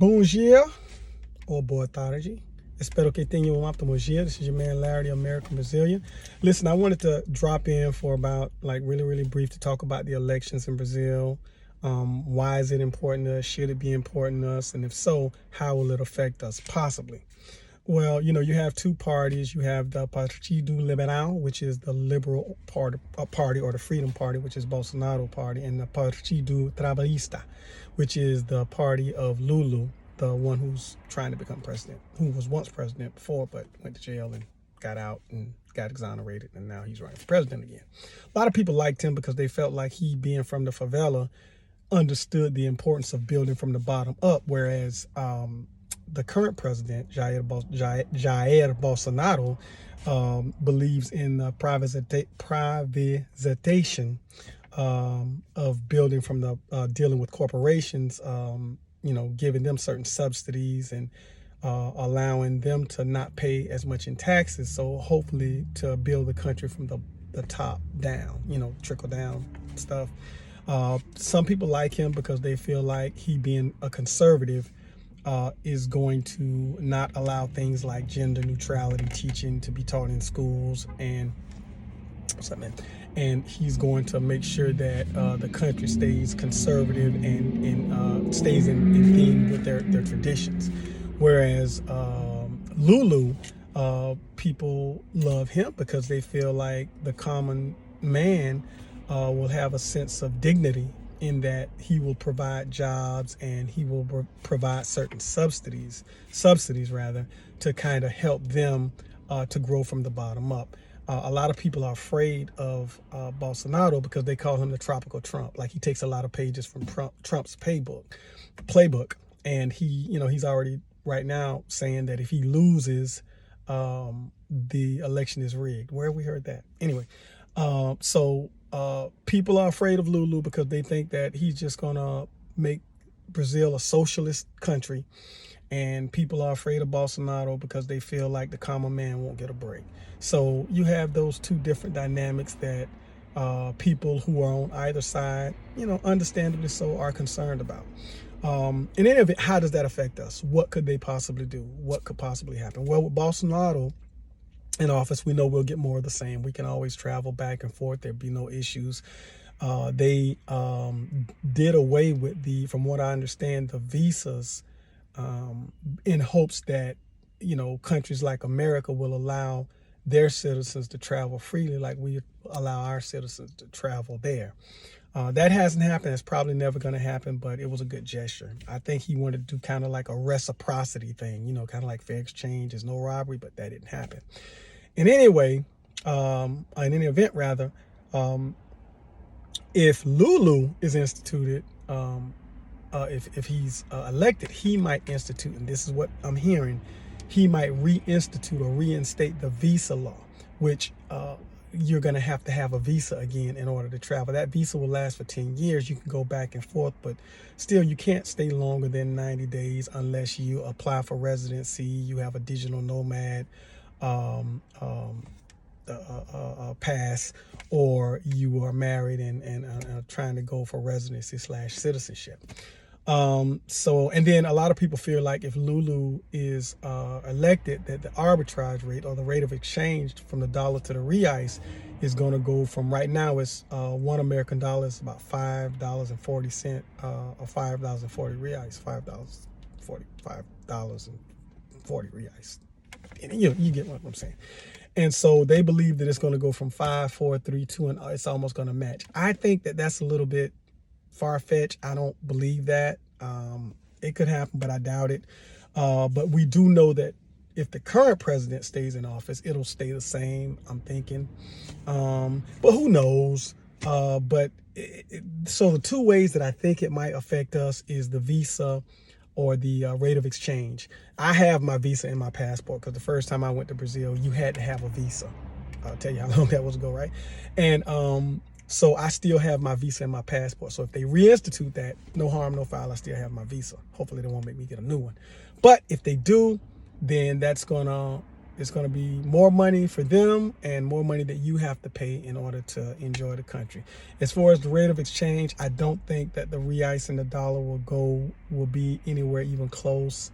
Bom dia, or boa tarde. Espero que tenha ótimo dia. This is your man Larry, the American Brazilian. Listen, I wanted to drop in for about really brief to talk about the elections in Brazil. Why is it important to us? Should it be important to us? And if so, how will it affect us possibly? Well, you have two parties. You have the Partido Liberal, which is the liberal party or the Freedom Party, which is Bolsonaro party, and the Partido Trabalhista, which is the party of Lulu, the one who's trying to become president, who was once president before, but went to jail and got out and got exonerated, and now he's running for president again. A lot of people liked him because they felt like he, being from the favela, understood the importance of building from the bottom up, whereas the current president, Jair Bolsonaro, believes in privatization of building from the dealing with corporations, giving them certain subsidies and allowing them to not pay as much in taxes. So hopefully to build the country from the top down, trickle down stuff. Some people like him because they feel like he, being a conservative, is going to not allow things like gender neutrality teaching to be taught in schools, and he's going to make sure that the country stays conservative and stays in theme with their traditions. Whereas Lulu, people love him because they feel like the common man will have a sense of dignity in that he will provide jobs and he will provide certain subsidies to kind of help them to grow from the bottom up. A lot of people are afraid of Bolsonaro because they call him the tropical Trump. Like, he takes a lot of pages from Trump's playbook, and he's already right now saying that if he loses, the election is rigged. Where have we heard that? Anyway, people are afraid of Lulu because they think that he's just gonna make Brazil a socialist country, and people are afraid of Bolsonaro because they feel like the common man won't get a break. So you have those two different dynamics that people who are on either side, understandably so, are concerned about. In any event, how does that affect us? What could they possibly do? What could possibly happen? Well, with Bolsonaro in office, we know we'll get more of the same. We can always travel back and forth. There'd be no issues. They did away with from what I understand, the visas in hopes that, countries like America will allow their citizens to travel freely like we allow our citizens to travel there. That hasn't happened. It's probably never going to happen, but it was a good gesture. I think he wanted to do kind of like a reciprocity thing, kind of like fair exchange. There's no robbery, but that didn't happen. In any event, if Lulu is instituted, if he's elected, he might institute, and this is what I'm hearing, he might reinstitute or reinstate the visa law, which you're going to have a visa again in order to travel. That visa will last for 10 years. You can go back and forth, but still you can't stay longer than 90 days unless you apply for residency, you have a digital nomad pass, or you are married and trying to go for residency / citizenship. And then a lot of people feel like if Lulu is elected, that the arbitrage rate or the rate of exchange from the dollar to the reais is going to go from, right now it's $1 American is about $5.40 or $5.40 reais, $5.40 reais. And you get what I'm saying. And so they believe that it's going to go from 5, 4, 3, 2, and it's almost going to match. I think that that's a little bit far-fetched. I don't believe that. It could happen, but I doubt it. But we do know that if the current president stays in office, it'll stay the same, I'm thinking. But who knows? So the two ways that I think it might affect us is the visa or the rate of exchange. I have my visa in my passport because the first time I went to Brazil, you had to have a visa. I'll tell you how long that was ago, right? And so I still have my visa in my passport. So if they reinstitute that, no harm, no foul, I still have my visa. Hopefully they won't make me get a new one. But if they do, then that's gonna It's going to be more money for them and more money that you have to pay in order to enjoy the country. As far as the rate of exchange, I don't think that the re-icing the dollar will be anywhere even close.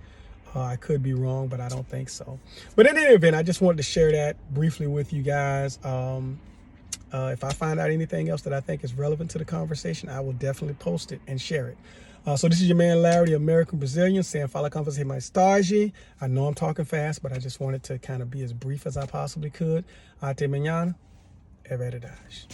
I could be wrong, but I don't think so. But in any event, I just wanted to share that briefly with you guys. If I find out anything else that I think is relevant to the conversation, I will definitely post it and share it. So this is your man Larry, the American Brazilian, saying fala com você mais tarde. I know I'm talking fast, but I just wanted to kind of be as brief as I possibly could. Até mañana. É verdade.